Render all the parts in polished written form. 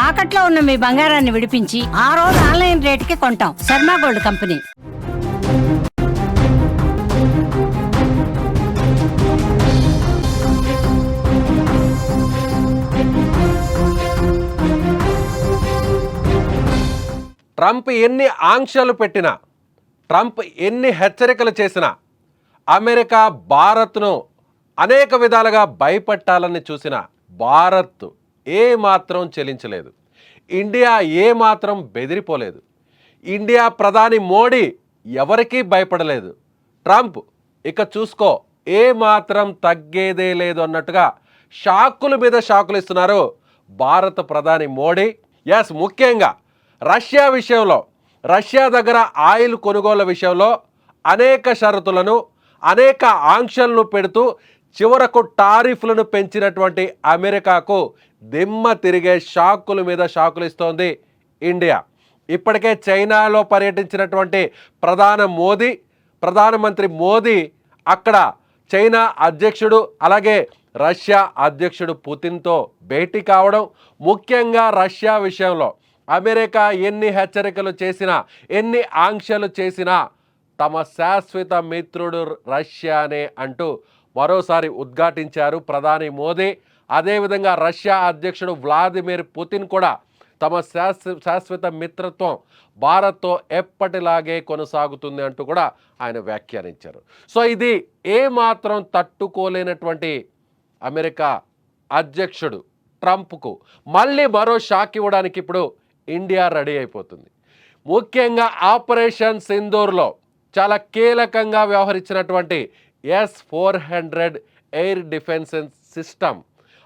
తాకట్లో ఉన్న మీ బంగారాన్ని విడిపించి ఆ రోజు ఆన్లైన్ రేటుకి కొంటాం. Sharma gold company. ట్రంప్ ఎన్ని ఆంక్షలు పెట్టినా, ట్రంప్ ఎన్ని హెచ్చరికలు చేసినా అమెరికా భారత్ను అనేక విధాలుగా భయపెట్టాలని చూసిన భారత్ ఏమాత్రం చెలించలేదు. ఇండియా ఏమాత్రం బెదిరిపోలేదు. ఇండియా ప్రధాని మోడీ ఎవరికీ భయపడలేదు. ట్రంప్ ఇక చూసుకో ఏమాత్రం తగ్గేదే లేదు అన్నట్టుగా షాకుల మీద షాకులు ఇస్తున్నారు భారత ప్రధాని మోడీ. ముఖ్యంగా రష్యా విషయంలో, రష్యా దగ్గర ఆయిల్ కొనుగోలు విషయంలో అనేక షరతులను, అనేక ఆంక్షలను పెడుతూ చివరకు టారిఫ్లను పెంచినటువంటి అమెరికాకు దిమ్మ తిరిగే షాకుల మీద షాకులు ఇస్తోంది ఇండియా. ఇప్పటికే చైనాలో పర్యటించినటువంటి ప్రధానమంత్రి మోదీ అక్కడ చైనా అధ్యక్షుడు అలాగే రష్యా అధ్యక్షుడు పుతిన్తో భేటీ కావడం, ముఖ్యంగా రష్యా విషయంలో అమెరికా ఎన్ని హెచ్చరికలు చేసినా, ఎన్ని ఆంక్షలు చేసినా తమ శాశ్వత మిత్రుడు రష్యానే అంటూ మరోసారి ఉద్ఘాటించారు ప్రధాని మోదీ. అదేవిధంగా రష్యా అధ్యక్షుడు వ్లాదిమిర్ పుతిన్ కూడా తమ శాశ్వత మిత్రత్వం భారత్తో ఎప్పటిలాగే కొనసాగుతుంది అంటూ కూడా ఆయన వ్యాఖ్యానించారు. సో ఇది ఏమాత్రం తట్టుకోలేనటువంటి అమెరికా అధ్యక్షుడు ట్రంప్కు మళ్ళీ మరో షాక్ ఇవ్వడానికి ఇప్పుడు ఇండియా రెడీ అయిపోతుంది. ముఖ్యంగా ఆపరేషన్ సింధూర్లో చాలా కీలకంగా వ్యవహరించినటువంటి S-400 ఎయిర్ డిఫెన్స్ సిస్టమ్,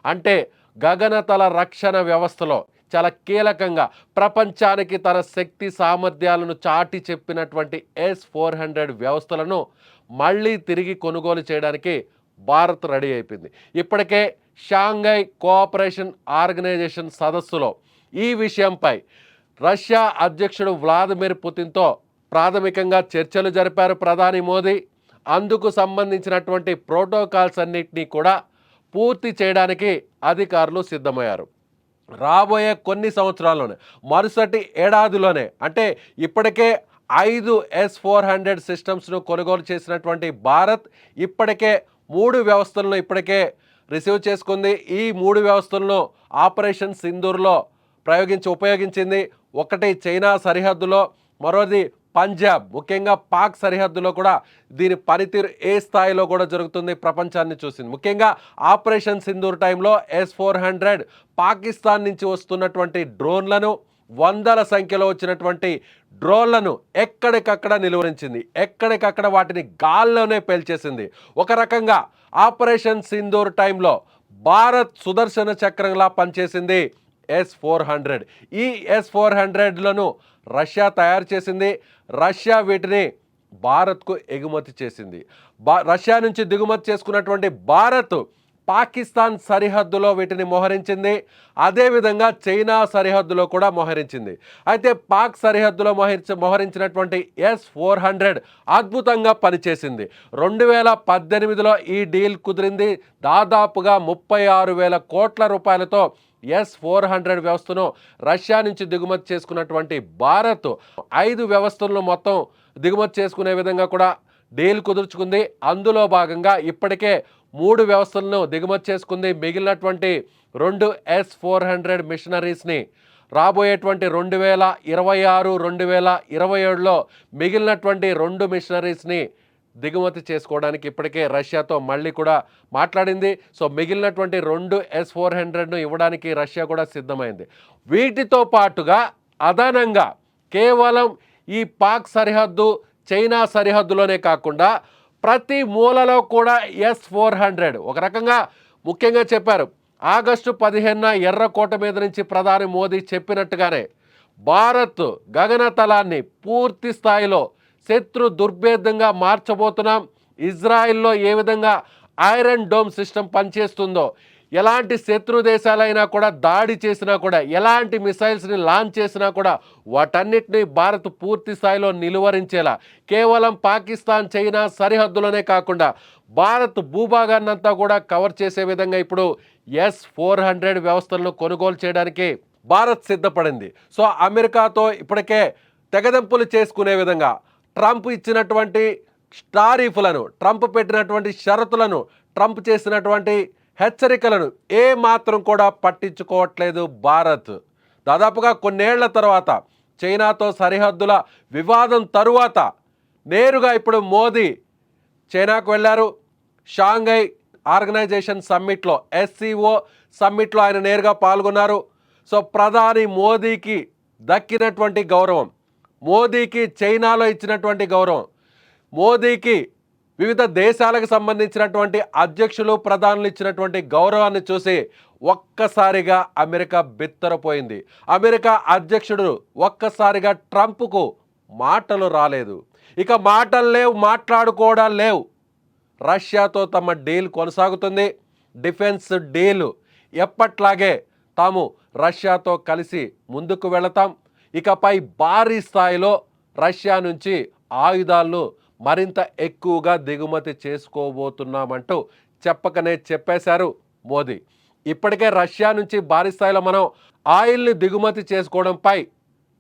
అంటే గగనతల రక్షణ వ్యవస్థలో చాలా కీలకంగా ప్రపంచానికి తన శక్తి సామర్థ్యాలను చాటి చెప్పినటువంటి S-400 వ్యవస్థలను మళ్ళీ తిరిగి కొనుగోలు చేయడానికి భారత్ రెడీ అయిపోయింది. ఇప్పటికే షాంఘై కోఆపరేషన్ ఆర్గనైజేషన్ సదస్సులో ఈ విషయంపై రష్యా అధ్యక్షుడు వ్లాదిమిర్ పుతిన్తో ప్రాథమికంగా చర్చలు జరిపారు ప్రధాని మోదీ. అందుకు సంబంధించినటువంటి ప్రోటోకాల్స్ అన్నింటినీ కూడా పూర్తి చేయడానికి అధికారులు సిద్ధమయ్యారు. రాబోయే కొన్ని సంవత్సరాల్లోనే, మరుసటి ఏడాదిలోనే, అంటే ఇప్పటికే 5 S-400 సిస్టమ్స్ను కొనుగోలు చేసినటువంటి భారత్ ఇప్పటికే 3 వ్యవస్థలను ఇప్పటికే రిసీవ్ చేసుకుంది. ఈ 3 వ్యవస్థలను ఆపరేషన్ సింధూర్లో ఉపయోగించింది. ఒకటి చైనా సరిహద్దులో, మరోది పంజాబ్, ముఖ్యంగా పాక్ సరిహద్దులో కూడా దీని పనితీరు ఏ స్థాయిలో కూడా జరుగుతుంది ప్రపంచాన్ని చూసింది. ముఖ్యంగా ఆపరేషన్ సింధూర్ టైంలో S-400 పాకిస్తాన్ నుంచి వస్తున్నటువంటి డ్రోన్లను, వందల సంఖ్యలో వచ్చినటువంటి డ్రోన్లను ఎక్కడికక్కడ నిలువరించింది, ఎక్కడికక్కడ వాటిని గాల్లోనే పేల్చేసింది. ఒక రకంగా ఆపరేషన్ సింధూర్ టైంలో భారత్ సుదర్శన చక్రంలా పనిచేసింది S-400. ఈ S-400లను రష్యా తయారు చేసింది. రష్యా వీటిని భారత్కు ఎగుమతి చేసింది. రష్యా నుంచి దిగుమతి చేసుకున్నటువంటి భారత్ పాకిస్తాన్ సరిహద్దులో వీటిని మోహరించింది. అదేవిధంగా చైనా సరిహద్దులో కూడా మోహరించింది. అయితే పాక్ సరిహద్దులో మోహరించినటువంటి S-400 అద్భుతంగా పనిచేసింది. 2018లో ఈ డీల్ కుదిరింది. దాదాపుగా 36,000 కోట్ల రూపాయలతో S-400 వ్యవస్థను రష్యా నుంచి దిగుమతి చేసుకున్నటువంటి భారత్ 5 వ్యవస్థలను మొత్తం దిగుమతి చేసుకునే విధంగా కూడా డీల్ కుదుర్చుకుంది. అందులో భాగంగా ఇప్పటికే 3 వ్యవస్థలను దిగుమతి చేసుకుంది. మిగిలినటువంటి 2 S-400 మిషనరీస్ని రాబోయేటువంటి 2026, 2027లో మిగిలినటువంటి 2 మిషనరీస్ని దిగుమతి చేసుకోవడానికి ఇప్పటికే రష్యాతో మళ్ళీ కూడా మాట్లాడింది. సో మిగిలినటువంటి 2 S-400ను ఇవ్వడానికి రష్యా కూడా సిద్ధమైంది. వీటితో పాటుగా అదనంగా కేవలం ఈ పాక్ సరిహద్దు, చైనా సరిహద్దులోనే కాకుండా ప్రతి మూలలో కూడా S-400 ఒక రకంగా ముఖ్యంగా చెప్పారు. ఆగస్టు 15న ఎర్రకోట మీద నుంచి ప్రధాని మోదీ చెప్పినట్టుగానే భారత్ గగనతలాన్ని పూర్తి స్థాయిలో శత్రు దుర్భేదంగా మార్చబోతున్నాం. ఇజ్రాయిల్లో ఏ విధంగా ఐరన్ డోమ్ సిస్టమ్ పనిచేస్తుందో, ఎలాంటి శత్రు దేశాలైనా కూడా దాడి చేసినా కూడా, ఎలాంటి మిసైల్స్ని లాంచ్ చేసినా కూడా వాటన్నిటిని భారత్ పూర్తి స్థాయిలో నిలువరించేలా కేవలం పాకిస్తాన్, చైనా సరిహద్దులోనే కాకుండా భారత్ భూభాగాన్నంతా కూడా కవర్ చేసే విధంగా ఇప్పుడు S-400 వ్యవస్థలను కొనుగోలు చేయడానికి భారత్ సిద్ధపడింది. సో అమెరికాతో ఇప్పటికే తెగదెంపులు చేసుకునే విధంగా ట్రంప్ ఇచ్చినటువంటి టారిఫ్లను, ట్రంప్ పెట్టినటువంటి షరతులను, ట్రంప్ చేసినటువంటి హెచ్చరికలను ఏ మాత్రం కూడా పట్టించుకోవట్లేదు భారత్. దాదాపుగా కొన్నేళ్ల తర్వాత చైనాతో సరిహద్దుల వివాదం తరువాత నేరుగా ఇప్పుడు మోదీ చైనాకు వెళ్ళారు. షాంఘై ఆర్గనైజేషన్ సమ్మిట్లో, ఎస్సీఓ సమ్మిట్లో ఆయన నేరుగా పాల్గొన్నారు. సో ప్రధాని మోదీకి దక్కినటువంటి గౌరవం, మోదీకి చైనాలో ఇచ్చినటువంటి గౌరవం, మోదీకి వివిధ దేశాలకు సంబంధించినటువంటి అధ్యక్షులు ప్రధానులు ఇచ్చినటువంటి గౌరవాన్ని చూసి ఒక్కసారిగా అమెరికా బిత్తరపోయింది. అమెరికా అధ్యక్షుడు ఒక్కసారిగా ట్రంప్కు మాటలు రాలేదు. ఇక మాటలు లేవు, మాట్లాడుకోవడాలు లేవు. రష్యాతో తమ డీల్ కొనసాగుతుంది. డిఫెన్స్ డీల్ ఎప్పట్లాగే తాము రష్యాతో కలిసి ముందుకు వెళతాం. ఇకపై భారీ స్థాయిలో రష్యా నుంచి ఆయుధాలను మరింత ఎక్కువగా దిగుమతి చేసుకోబోతున్నామంటూ చెప్పకనే చెప్పేశారు మోదీ. ఇప్పటికే రష్యా నుంచి భారీ స్థాయిలో మనం ఆయిల్ని దిగుమతి చేసుకోవడంపై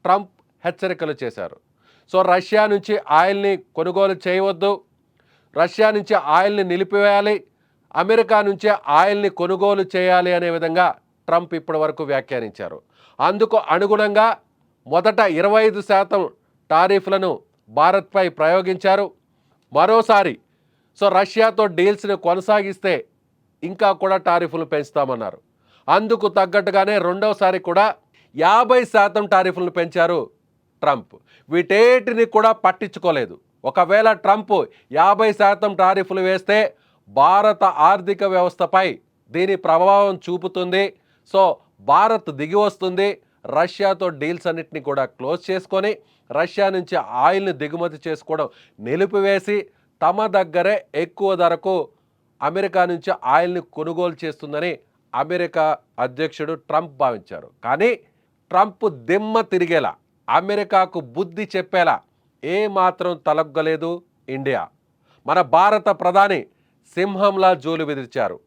ట్రంప్ హెచ్చరికలు చేశారు. సో రష్యా నుంచి ఆయిల్ని కొనుగోలు చేయవద్దు, రష్యా నుంచి ఆయిల్ని నిలిపివేయాలి, అమెరికా నుంచే ఆయిల్ని కొనుగోలు చేయాలి అనే విధంగా ట్రంప్ ఇప్పటి వరకు వ్యాఖ్యానించారు. అందుకు అనుగుణంగా మొదట 25% టారిఫ్లను భారత్పై ప్రయోగించారు. మరోసారి సో రష్యాతో డీల్స్ని కొనసాగిస్తే ఇంకా కూడా టారిఫ్లు పెంచుతామన్నారు. అందుకు తగ్గట్టుగానే రెండవసారి కూడా 50% టారిఫ్లను పెంచారు ట్రంప్. వీటేటిని కూడా పట్టించుకోలేదు. ఒకవేళ ట్రంప్ 50% టారిఫ్లు వేస్తే భారత ఆర్థిక వ్యవస్థపై దీని ప్రభావం చూపుతుంది. సో భారత్ దిగి వస్తుంది. రష్యాతో డీల్స్ అన్నిటిని కూడా క్లోజ్ చేసుకొని రష్యా నుంచి ఆయిల్ని దిగుమతి చేసుకోవడం నిలిపివేసి తమ దగ్గరే ఎక్కువ ధరకు అమెరికా నుంచి ఆయిల్ని కొనుగోలు చేస్తుందని అమెరికా అధ్యక్షుడు ట్రంప్ భావించారు. కానీ ట్రంప్ దిమ్మ తిరిగేలా, అమెరికాకు బుద్ధి చెప్పేలా ఏమాత్రం తలగ్గలేదు ఇండియా. మన భారత ప్రధాని సింహంలా జోలు బెదిరించారు.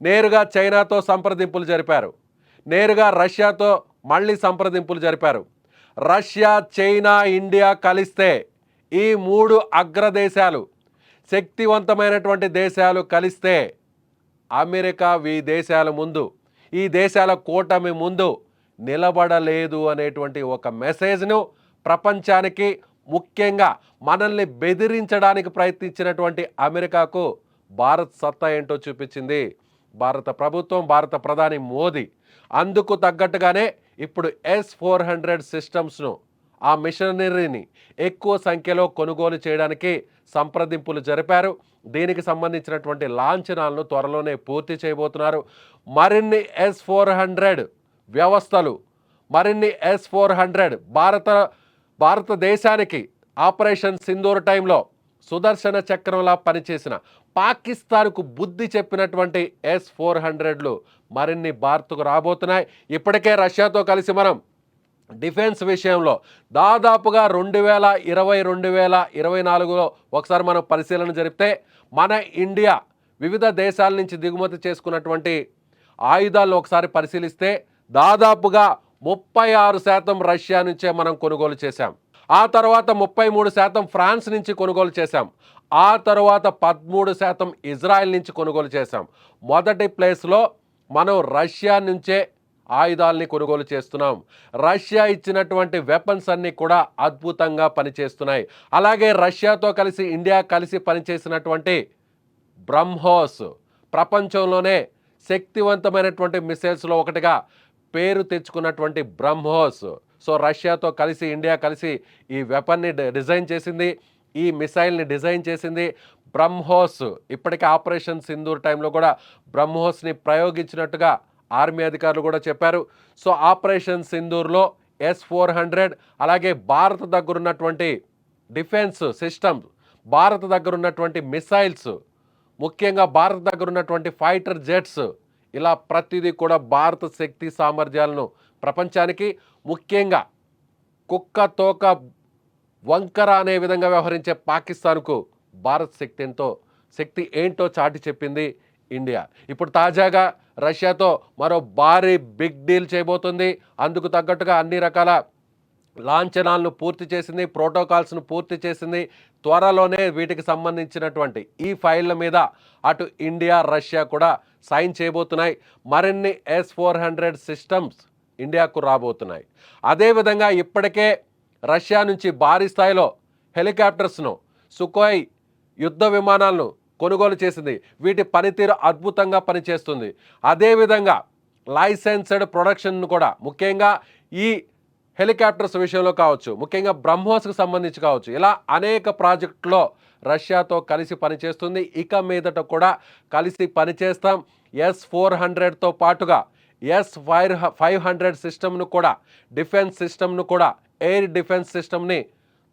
నేరుగా చైనాతో సంప్రదింపులు జరిపారు. నేరుగా రష్యాతో మళ్ళీ సంప్రదింపులు జరిపారు. రష్యా, చైనా, ఇండియా కలిస్తే ఈ 3 అగ్రదేశాలు, శక్తివంతమైనటువంటి దేశాలు కలిస్తే అమెరికా ఈ దేశాల ముందు, ఈ దేశాల కూటమి ముందు నిలబడలేదు అనేటువంటి ఒక మెసేజ్ను ప్రపంచానికి, ముఖ్యంగా మనల్ని బెదిరించడానికి ప్రయత్నించినటువంటి అమెరికాకు భారత్ సత్తా ఏంటో చూపించింది భారత ప్రభుత్వం, భారత ప్రధాని మోదీ. అందుకు తగ్గట్టుగానే ఇప్పుడు S-400 సిస్టమ్స్ను, ఆ మిషనరీని ఎక్కువ సంఖ్యలో కొనుగోలు చేయడానికి సంప్రదింపులు జరిపారు. దీనికి సంబంధించినటువంటి లాంఛనాలను త్వరలోనే పూర్తి చేయబోతున్నారు. మరిన్ని S-400 వ్యవస్థలు, మరిన్ని S-400 భారతదేశానికి ఆపరేషన్ సింధూర్ టైంలో సుదర్శన చక్రంలా పనిచేసిన, పాకిస్తాన్కు బుద్ధి చెప్పినటువంటి S-400లు మరిన్ని భారత్కు రాబోతున్నాయి. ఇప్పటికే రష్యాతో కలిసి మనం డిఫెన్స్ విషయంలో దాదాపుగా 2020-2024లో ఒకసారి మనం పరిశీలన జరిపితే మన ఇండియా వివిధ దేశాల నుంచి దిగుమతి చేసుకున్నటువంటి ఆయుధాలను ఒకసారి పరిశీలిస్తే దాదాపుగా 36% రష్యా నుంచే మనం కొనుగోలు చేశాం. ఆ తర్వాత 33% ఫ్రాన్స్ నుంచి కొనుగోలు చేశాం. ఆ తర్వాత 13% ఇజ్రాయెల్ నుంచి కొనుగోలు చేశాం. మొదటి ప్లేస్లో మనం రష్యా నుంచే ఆయుధాలని కొనుగోలు చేస్తున్నాం. రష్యా ఇచ్చినటువంటి వెపన్స్ అన్నీ కూడా అద్భుతంగా పనిచేస్తున్నాయి. అలాగే రష్యాతో కలిసి ఇండియా కలిసి పనిచేసినటువంటి బ్రహ్మోస్ ప్రపంచంలోనే శక్తివంతమైనటువంటి మిసైల్స్లో ఒకటిగా పేరు తెచ్చుకున్నటువంటి బ్రహ్మోస్. సో రష్యాతో కలిసి ఇండియా కలిసి ఈ వెపన్ని డిజైన్ చేసింది, ఈ మిసైల్ని డిజైన్ చేసింది బ్రహ్మోస్. ఇప్పటికే ఆపరేషన్ సింధూర్ టైంలో కూడా బ్రహ్మోస్ని ప్రయోగించినట్టుగా ఆర్మీ అధికారులు కూడా చెప్పారు. సో ఆపరేషన్ సింధూర్లో S-400, అలాగే భారత దగ్గర ఉన్నటువంటి డిఫెన్స్ సిస్టమ్, భారత దగ్గర ఉన్నటువంటి మిసైల్స్, ముఖ్యంగా భారత దగ్గర ఉన్నటువంటి ఫైటర్ జెట్స్, ఇలా ప్రతిదీ కూడా భారత శక్తి సామర్థ్యాలను ప్రపంచానికి, ముఖ్యంగా కుక్క తోక వంకర అనే విధంగా వ్యవహరించే పాకిస్తాన్కు భారత్ శక్తి ఏంటో చాటి చెప్పింది ఇండియా. ఇప్పుడు తాజాగా రష్యాతో మరో భారీ బిగ్ డీల్ చేయబోతుంది. అందుకు తగ్గట్టుగా అన్ని రకాల లాంఛనాలను పూర్తి చేసింది, ప్రోటోకాల్స్ను పూర్తి చేసింది. త్వరలోనే వీటికి సంబంధించినటువంటి ఈ ఫైళ్ళ మీద అటు ఇండియా, రష్యా కూడా సైన్ చేయబోతున్నాయి. మరిన్ని S-400 సిస్టమ్స్ ఇండియాకు రాబోతున్నాయి. అదేవిధంగా ఇప్పటికే రష్యా నుంచి భారీ స్థాయిలో హెలికాప్టర్స్ను, సుకోయ్ యుద్ధ విమానాలను కొనుగోలు చేసింది. వీటి పనితీరు అద్భుతంగా పనిచేస్తుంది. అదేవిధంగా లైసెన్స్డ్ ప్రొడక్షన్ను కూడా, ముఖ్యంగా ఈ హెలికాప్టర్స్ విషయంలో కావచ్చు, ముఖ్యంగా బ్రహ్మోస్కు సంబంధించి కావచ్చు, ఇలా అనేక ప్రాజెక్టులో రష్యాతో కలిసి పనిచేస్తుంది. ఇక మీదట కూడా కలిసి పనిచేస్తాం. S-400తో పాటుగా S-500 సిస్టమ్ను కూడా, డిఫెన్స్ సిస్టమ్ను కూడా, ఎయిర్ డిఫెన్స్ సిస్టమ్ని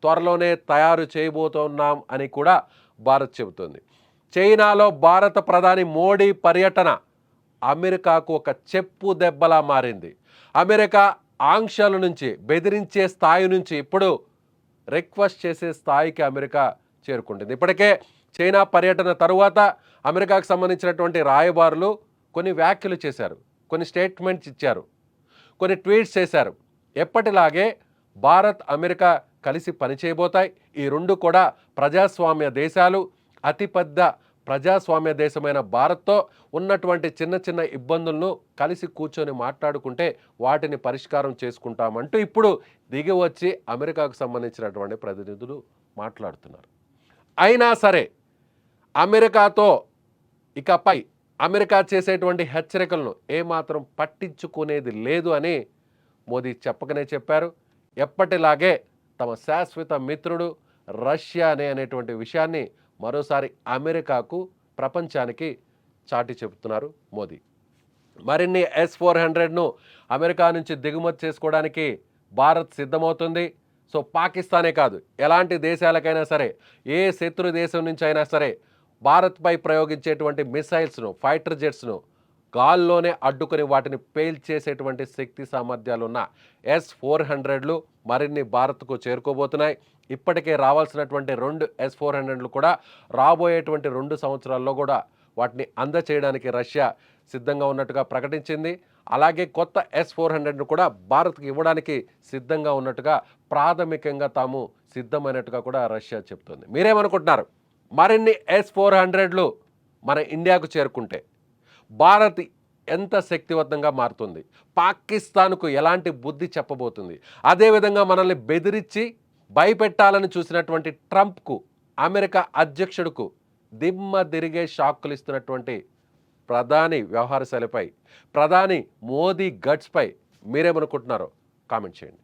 త్వరలోనే తయారు చేయబోతున్నాం అని కూడా భారత్ చెబుతుంది. చైనాలో భారత ప్రధాని మోడీ పర్యటన అమెరికాకు ఒక చెప్పు దెబ్బలా మారింది. అమెరికా ఆంక్షల నుంచి, బెదిరించే స్థాయి నుంచి ఇప్పుడు రిక్వెస్ట్ చేసే స్థాయికి అమెరికా చేరుకుంటుంది. ఇప్పటికే చైనా పర్యటన తరువాత అమెరికాకు సంబంధించినటువంటి రాయబారులు కొన్ని వ్యాఖ్యలు చేశారు, కొన్ని స్టేట్మెంట్స్ ఇచ్చారు, కొన్ని ట్వీట్స్ చేశారు. ఎప్పటిలాగే భారత్, అమెరికా కలిసి పనిచేయబోతాయి. ఈ రెండు కూడా ప్రజాస్వామ్య దేశాలు. అతిపెద్ద ప్రజాస్వామ్య దేశమైన భారత్తో ఉన్నటువంటి చిన్న చిన్న ఇబ్బందులను కలిసి కూర్చొని మాట్లాడుకుంటే వాటిని పరిష్కారం చేసుకుంటామంటూ ఇప్పుడు దిగి వచ్చి అమెరికాకు సంబంధించినటువంటి ప్రతినిధులు మాట్లాడుతున్నారు. అయినా సరే అమెరికాతో ఇకపై అమెరికా చేసేటువంటి హెచ్చరికలను ఏమాత్రం పట్టించుకునేది లేదు అని మోదీ చెప్పకనే చెప్పారు. ఎప్పటిలాగే తమ శాశ్వత మిత్రుడు రష్యా అనేటువంటి విషయాన్ని మరోసారి అమెరికాకు, ప్రపంచానికి చాటి చెబుతున్నారు మోదీ. మరిన్ని S-400ను అమెరికా నుంచి దిగుమతి చేసుకోవడానికి భారత్ సిద్ధమవుతుంది. సో పాకిస్తానే కాదు, ఎలాంటి దేశాలకైనా సరే, ఏ శత్రు దేశం నుంచి అయినా సరే భారత్పై ప్రయోగించేటువంటి మిసైల్స్ను, ఫైటర్ జెట్స్ను గాల్లోనే అడ్డుకొని వాటిని పేల్చేసేటువంటి శక్తి సామర్థ్యాలున్న S-400లు మరిన్ని భారత్కు చేరుకోబోతున్నాయి. ఇప్పటికే రావాల్సినటువంటి 2 S-400లు కూడా రాబోయేటువంటి 2 సంవత్సరాల్లో కూడా వాటిని అందచేయడానికి రష్యా సిద్ధంగా ఉన్నట్టుగా ప్రకటించింది. అలాగే కొత్త S-400ను కూడా భారత్కి ఇవ్వడానికి సిద్ధంగా ఉన్నట్టుగా, ప్రాథమికంగా తాము సిద్ధమైనట్టుగా కూడా రష్యా చెప్తుంది. మీరేమనుకుంటున్నారు? మరిన్ని S-400లు మన ఇండియాకు చేరుకుంటే భారత్ ఎంత శక్తివంతంగా మారుతుంది, పాకిస్తాన్కు ఎలాంటి బుద్ధి చెప్పబోతుంది, అదేవిధంగా మనల్ని బెదిరించి భయపెట్టాలని చూసినటువంటి ట్రంప్కు, అమెరికా అధ్యక్షుడుకు దిమ్మ తిరిగే షాక్కులు ఇస్తున్నటువంటి ప్రధాని వ్యవహార శైలిపై, ప్రధాని మోదీ గట్స్పై మీరేమనుకుంటున్నారో కామెంట్ చేయండి.